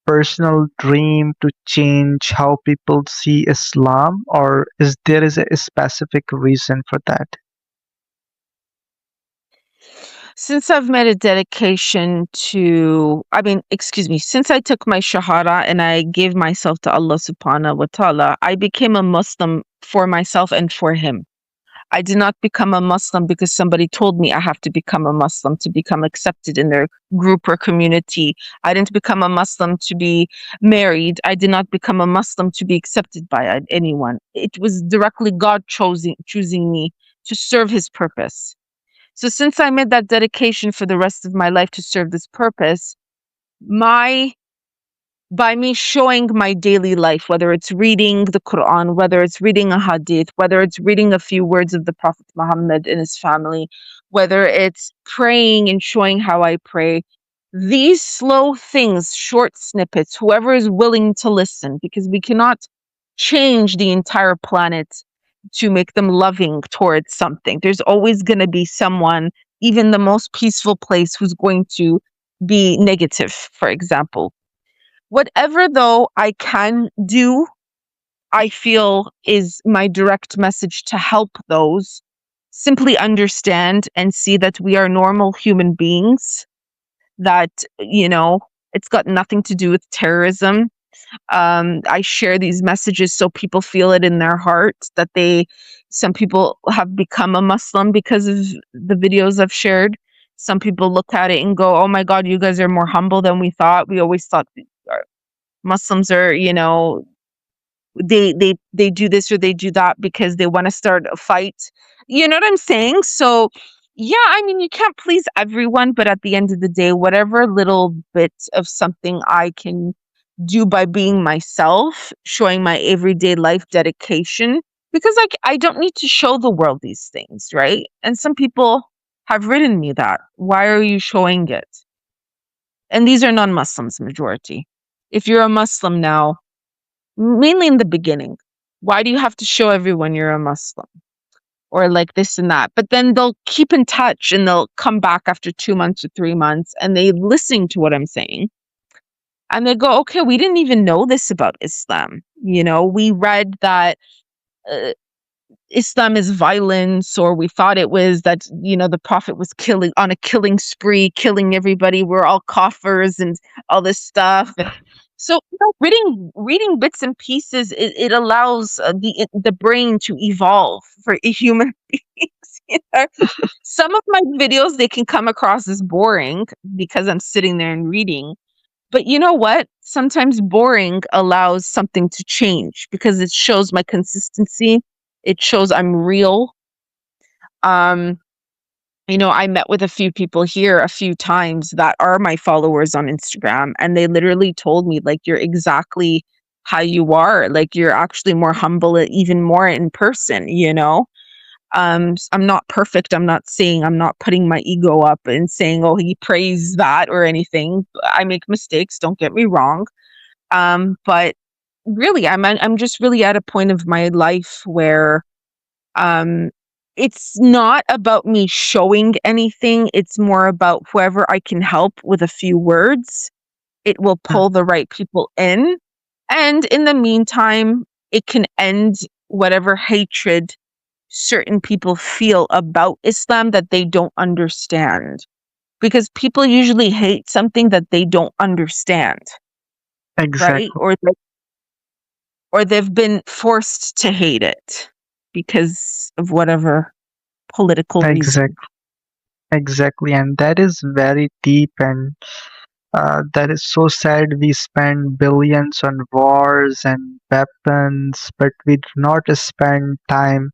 personal dream to change how people see Islam, or is a specific reason for that? Since I've made a dedication to, I mean, excuse me, since I took my Shahada and I gave myself to Allah subhanahu wa ta'ala, I became a Muslim for myself and for Him. I did not become a Muslim because somebody told me I have to become a Muslim to become accepted in their group or community. I didn't become a Muslim to be married. I did not become a Muslim to be accepted by anyone. It was directly God choosing me to serve His purpose. So since I made that dedication for the rest of my life to serve this purpose, my by me showing my daily life, whether it's reading the Quran, whether it's reading a hadith, whether it's reading a few words of the Prophet Muhammad and his family, whether it's praying and showing how I pray, these slow things, short snippets, whoever is willing to listen, because we cannot change the entire planet to make them loving towards something. There's always going to be someone, even the most peaceful place, who's going to be negative, for example. Whatever, though, I can do, I feel is my direct message to help those simply understand and see that we are normal human beings, that, it's got nothing to do with terrorism. I share these messages so people feel it in their heart that some people have become a Muslim because of the videos I've shared. Some people look at it and go, oh my God, you guys are more humble than we thought. We always thought Muslims are, they do this or they do that because they want to start a fight. You know what I'm saying? So yeah, I mean, you can't please everyone, but at the end of the day, whatever little bit of something I can do by being myself, showing my everyday life dedication, because I don't need to show the world these things, right? And some people have written me that. Why are you showing it? And these are non-Muslims majority. If you're a Muslim now, mainly in the beginning, why do you have to show everyone you're a Muslim? Or like this and that. But then they'll keep in touch and they'll come back after 2 months or 3 months and they listen to what I'm saying. And they go, okay, we didn't even know this about Islam. We read that uh, Islam is violence, or we thought it was that, the Prophet was killing on a killing spree, killing everybody. We're all kafirs and all this stuff. And so, reading bits and pieces, it allows the brain to evolve for a human beings. Some of my videos, they can come across as boring because I'm sitting there and reading. But you know what? Sometimes boring allows something to change because it shows my consistency. It shows I'm real. Um, I met with a few people here a few times that are my followers on Instagram, and they literally told me, like, you're exactly how you are. Like, you're actually more humble, even more in person. I'm not perfect. I'm not putting my ego up and saying, oh, he praised that or anything. I make mistakes, don't get me wrong. But really, I'm just really at a point of my life where um it's not about me showing anything. It's more about whoever I can help with a few words. It will pull the right people in. And in the meantime, it can end whatever hatred certain people feel about Islam that they don't understand. Because people usually hate something that they don't understand, right? Exactly. Or they've been forced to hate it because of whatever political reason. Exactly. Exactly. And that is very deep, and that is so sad. We spend billions on wars and weapons, but we do not spend time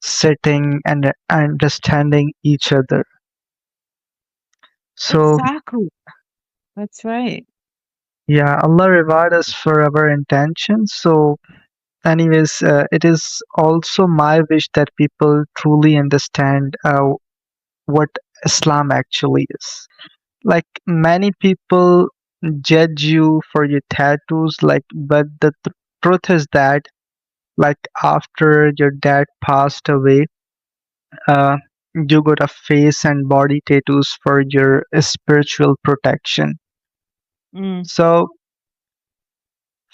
sitting and understanding each other. So, Exactly. That's right. yeah, Allah reward us for our intentions. So, anyways, it is also my wish that people truly understand what Islam actually is. Like, many people judge you for your tattoos, like, but the truth is that, like, after your dad passed away, uh, you got a face and body tattoos for your spiritual protection. Mm. So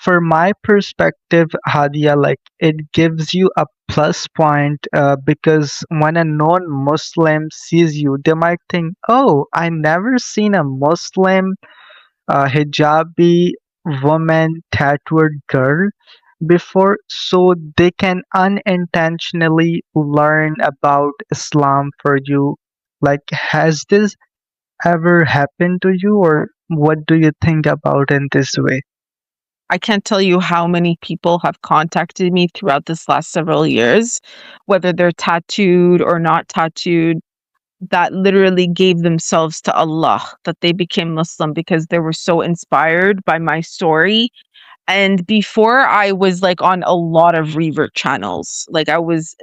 for my perspective, Hadia, like it gives you a plus point because when a non-Muslim sees you, they might think, "Oh, I never seen a Muslim hijabi woman tattooed girl before," so they can unintentionally learn about Islam for you. Like, has this ever happened to you, or what do you think about in this way? I can't tell you how many people have contacted me throughout this last several years, whether they're tattooed or not tattooed, that literally gave themselves to Allah, that they became Muslim because they were so inspired by my story. And before I was like on a lot of revert channels, like I was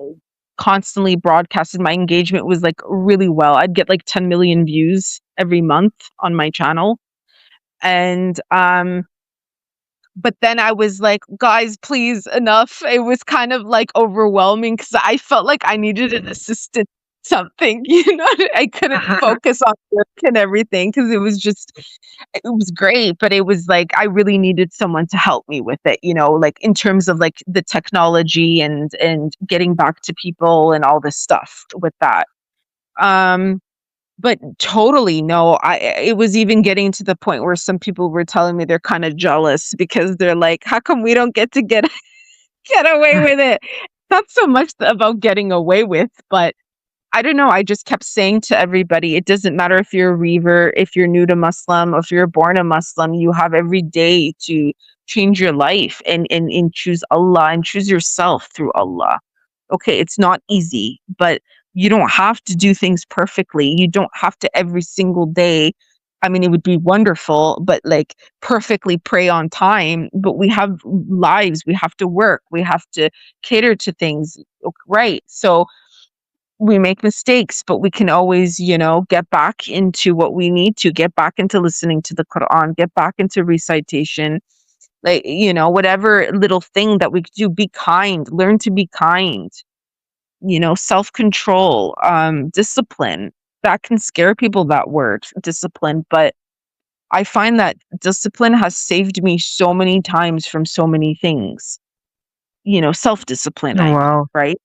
constantly broadcasted. My engagement was like really well. I'd get like 10 million views every month on my channel. And but then I was like, guys, please, enough. It was kind of like overwhelming because I felt like I needed an assistant, something, I couldn't focus on work and everything because it was great, but it was like I really needed someone to help me with it, like in terms of like the technology and getting back to people and all this stuff with that. Um, but totally no, it was even getting to the point where some people were telling me they're kind of jealous because they're like, how come we don't get to get away with it? Not so much about getting away with, but I don't know. I just kept saying to everybody, it doesn't matter if you're a reaver, if you're new to Muslim, or if you're born a Muslim, you have every day to change your life and choose Allah and choose yourself through Allah. Okay, it's not easy, but you don't have to do things perfectly. You don't have to every single day. I mean, it would be wonderful, but like perfectly pray on time. But we have lives, we have to work, we have to cater to things, right? So we make mistakes, but we can always, get back into what we need to get back into listening to the Quran, get back into recitation, like, whatever little thing that we could do, be kind, learn to be kind, self-control, discipline. That can scare people, that word, discipline, but I find that discipline has saved me so many times from so many things, self-discipline, Wow. right?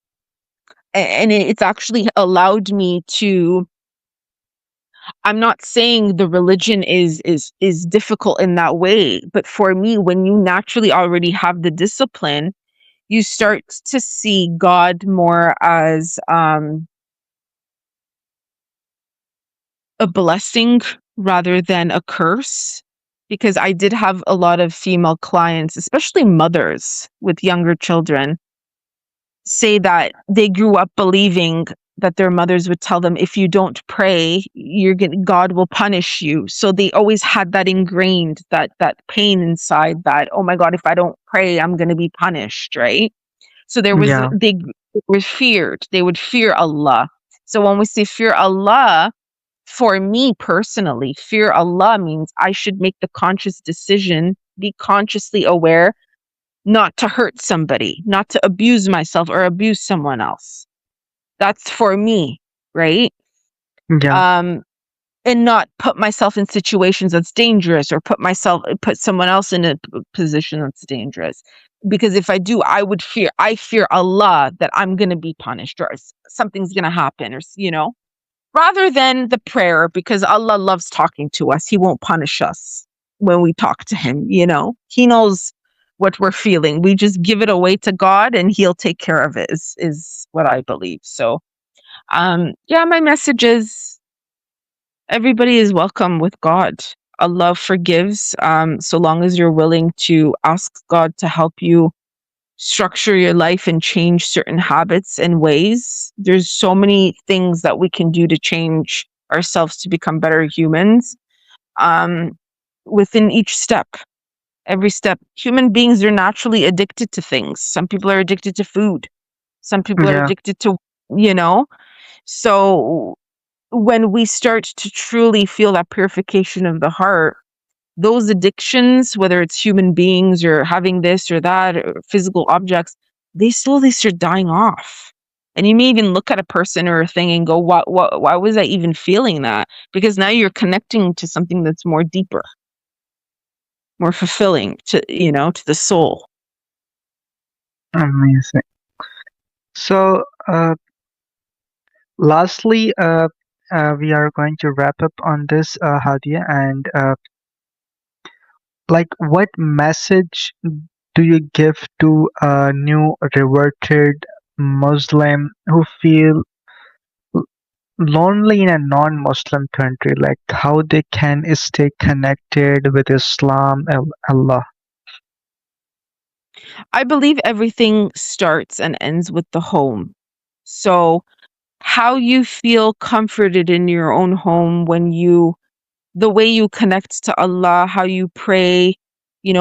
And it's actually allowed me to. I'm not saying the religion is difficult in that way, but for me, when you naturally already have the discipline, you start to see God more as a blessing rather than a curse. Because I did have a lot of female clients, especially mothers with younger children, say that they grew up believing that their mothers would tell them, if you don't pray, God will punish you. So they always had that ingrained, that pain inside, that, oh my God, if I don't pray, I'm going to be punished, right? So Yeah. they were feared. They would fear Allah. So when we say fear Allah, for me personally, fear Allah means I should make the conscious decision, be consciously aware not to hurt somebody, not to abuse myself or abuse someone else. That's for me, right? Yeah. Um, and not put myself in situations that's dangerous or put someone else in a position that's dangerous. Because if I do, I fear Allah that I'm going to be punished or something's going to happen, or, rather than the prayer, because Allah loves talking to us. He won't punish us when we talk to him, He knows what we're feeling. We just give it away to God and he'll take care of it, is what I believe. So, yeah, my message is everybody is welcome with God. Allah forgives, so long as you're willing to ask God to help you structure your life and change certain habits and ways. There's so many things that we can do to change ourselves to become better humans. Um, Within each step, every step, human beings are naturally addicted to things. Some people are addicted to food. Some people are Yeah. addicted to, you know. So when we start to truly feel that purification of the heart, those addictions, whether it's human beings or having this or that or physical objects, they slowly start dying off. And you may even look at a person or a thing and go, why was I even feeling that? Because now you're connecting to something that's more deeper. more fulfilling to the soul. Amazing. So, lastly, we are going to wrap up on this, Hadia, and like, what message do you give to a new reverted Muslim who feel lonely in a non-Muslim country, like how they can stay connected with Islam and Allah? I believe everything starts and ends with the home. So, how you feel comforted in your own home the way you connect to Allah, how you pray,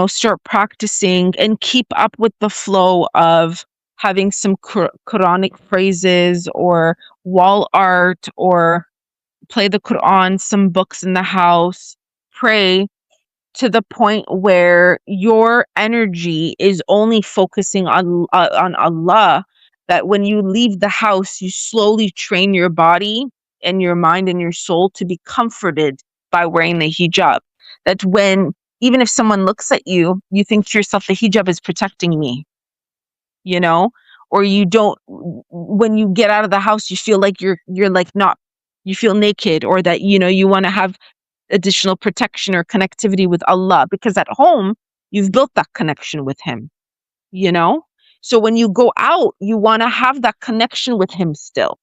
start practicing and keep up with the flow of having some Quranic phrases or wall art or play the Quran, some books in the house, pray to the point where your energy is only focusing on Allah, that when you leave the house you slowly train your body and your mind and your soul to be comforted by wearing the hijab, that when even if someone looks at you, you think to yourself, the hijab is protecting me, you know or you don't, when you get out of the house you feel like you're like not, you feel naked, or that you want to have additional protection or connectivity with Allah, because at home you've built that connection with him, you know? So when you go out, you want to have that connection with him still.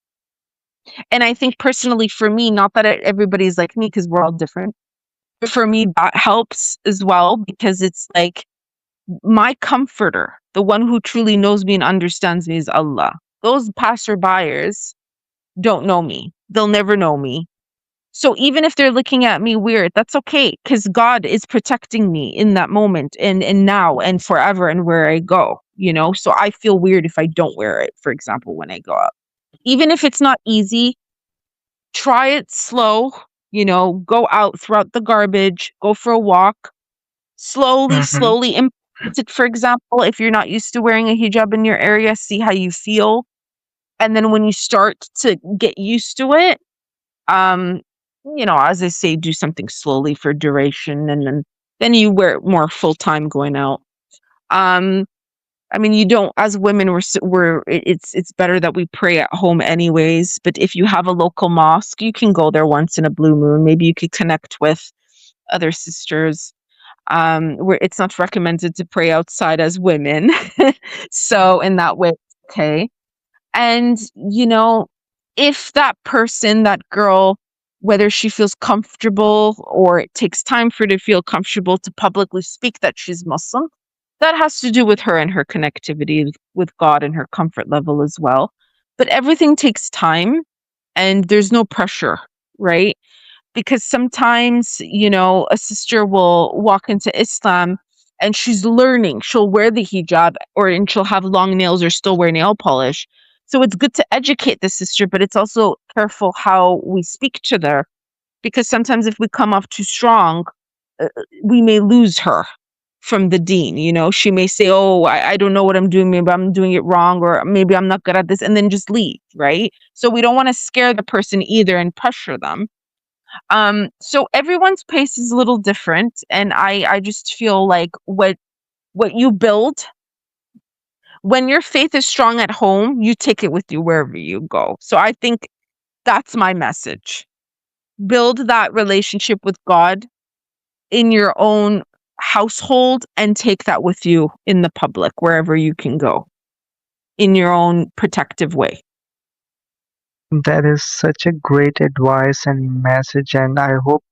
And I think personally for me, not that everybody's like me because we're all different, but for me that helps as well, because it's like my comforter, the one who truly knows me and understands me, is Allah. Those passerbyers don't know me. They'll never know me. So even if they're looking at me weird, that's okay, because God is protecting me in that moment and now and forever and where I go. So I feel weird if I don't wear it, for example, when I go out. Even if it's not easy, try it slow, go out throughout the garbage, go for a walk, slowly, Mm-hmm. slowly implement it. For example, if you're not used to wearing a hijab in your area, see how you feel. And then when you start to get used to it, um as I say, do something slowly for duration, and then you wear it more full time going out. um I mean, you don't, as women, it's better that we pray at home anyways, but if you have a local mosque, you can go there once in a blue moon. Maybe you could connect with other sisters, where it's not recommended to pray outside as women. So in that way, okay. And, if that person, that girl, whether she feels comfortable or it takes time for her to feel comfortable to publicly speak that she's Muslim, that has to do with her and her connectivity with God and her comfort level as well. But everything takes time and there's no pressure, right? Because sometimes, a sister will walk into Islam and she's learning. She'll wear the hijab, and she'll have long nails or still wear nail polish. So it's good to educate the sister, but it's also careful how we speak to her, because sometimes if we come off too strong, we may lose her from the deen. She may say, oh, I don't know what I'm doing, maybe I'm doing it wrong, or maybe I'm not good at this, and then just leave, right? So we don't want to scare the person either and pressure them. So everyone's pace is a little different, and I just feel like what you build when your faith is strong at home, you take it with you wherever you go. So I think that's my message. Build that relationship with God in your own household and take that with you in the public, wherever you can go, in your own protective way. That is such a great advice and message, and I hope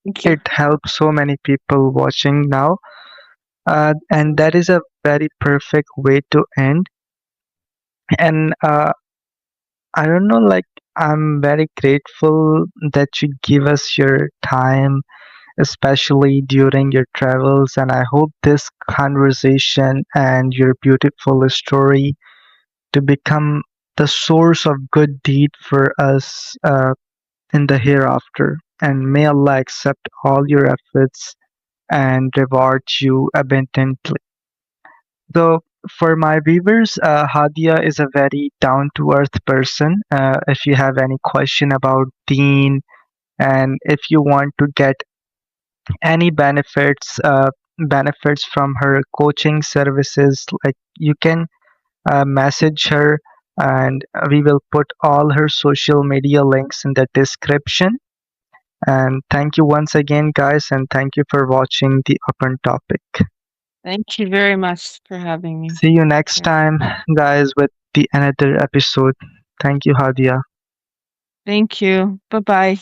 Thank you. it helps so many people watching now. And that is a very perfect way to end. And I don't know, like, I'm very grateful that you give us your time, especially during your travels. And I hope this conversation and your beautiful story to become the source of good deed for us in the hereafter. And may Allah accept all your efforts and reward you abundantly. So, for my viewers, Hadia is a very down to earth person. If you have any question about Deen, and if you want to get any benefits benefits from her coaching services. Like you can message her, and we will put all her social media links in the description. And thank you once again, guys, and thank you for watching the open topic. Thank you very much for having me. See you next Very time, fun. guys, with the another episode. Thank you, Hadia. Thank you. Bye bye.